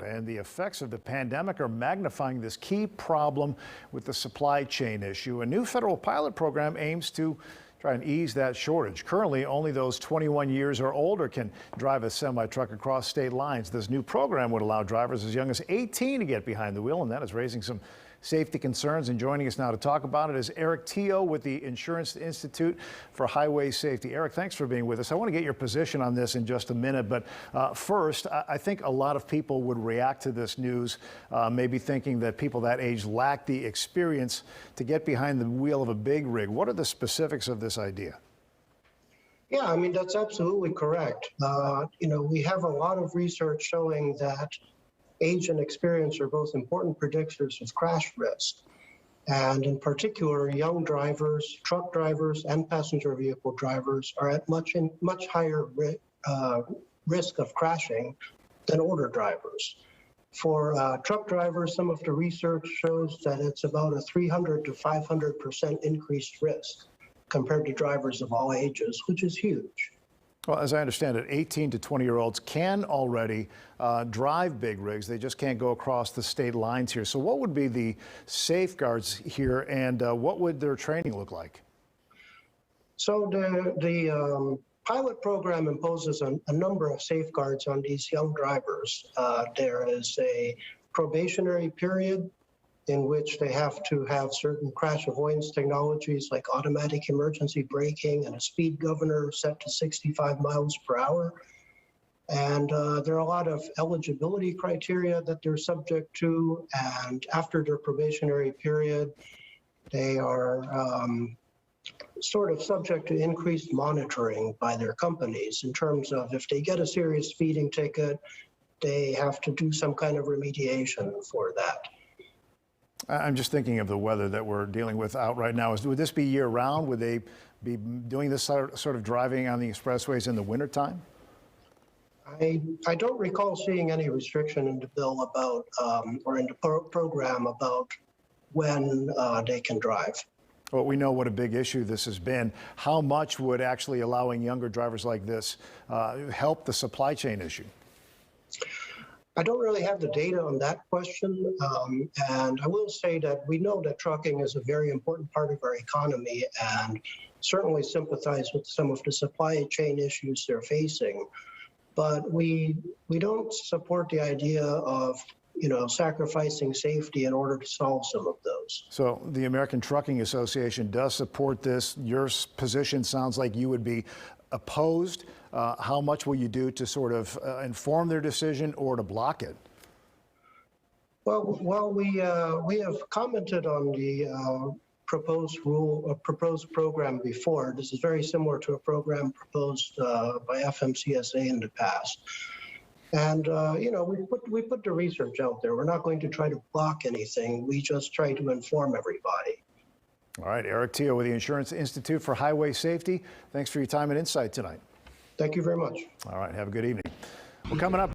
And the effects of the pandemic are magnifying this key problem with the supply chain issue. A new federal pilot program aims to try and ease that shortage. Currently, only those 21 years or older can drive a semi-truck across state lines. This new program would allow drivers as young as 18 to get behind the wheel, and that is raising some safety concerns. And joining us now to talk about it is Eric Teo with the Insurance Institute for Highway Safety. Eric, thanks for being with us. I want to get your position on this in just a minute, but first, I think a lot of people would react to this news, maybe thinking that people that age lack the experience to get behind the wheel of a big rig. What are the specifics of this idea? Yeah, I mean, that's absolutely correct. We have a lot of research showing that age and experience are both important predictors of crash risk. And in particular, young drivers, truck drivers, and passenger vehicle drivers are at much higher risk of crashing than older drivers. For truck drivers, some of the research shows that it's about a 300 to 500% increased risk compared to drivers of all ages, which is huge. Well, as I understand it, 18 to 20-year-olds can already drive big rigs. They just can't go across the state lines here. So what would be the safeguards here, and what would their training look like? So the pilot program imposes a number of safeguards on these young drivers. There is a probationary period in which they have to have certain crash avoidance technologies like automatic emergency braking and a speed governor set to 65 miles per hour. And there are a lot of eligibility criteria that they're subject to. And after their probationary period, they are sort of subject to increased monitoring by their companies in terms of if they get a serious speeding ticket, they have to do some kind of remediation for that. I'm just thinking of the weather that we're dealing with out right now. Would this be year-round? Would they be doing this sort of driving on the expressways in the wintertime? I don't recall seeing any restriction in the bill about, or in the program about when they can drive. Well, we know what a big issue this has been. How much would actually allowing younger drivers like this help the supply chain issue? I don't really have the data on that question, and I will say that we know that trucking is a very important part of our economy and certainly sympathize with some of the supply chain issues they're facing. But we don't support the idea of sacrificing safety in order to solve some of those. So the American Trucking Association does support this. Your position sounds like you would be opposed. How much will you do to sort of inform their decision or to block it? Well, we have commented on the proposed program before. This is very similar to a program proposed by FMCSA in the past. And we put the research out there. We're not going to try to block anything. We just try to inform everybody. All right, Eric Teo with the Insurance Institute for Highway Safety. Thanks for your time and insight tonight. Thank you very much. All right, have a good evening. Well, coming up.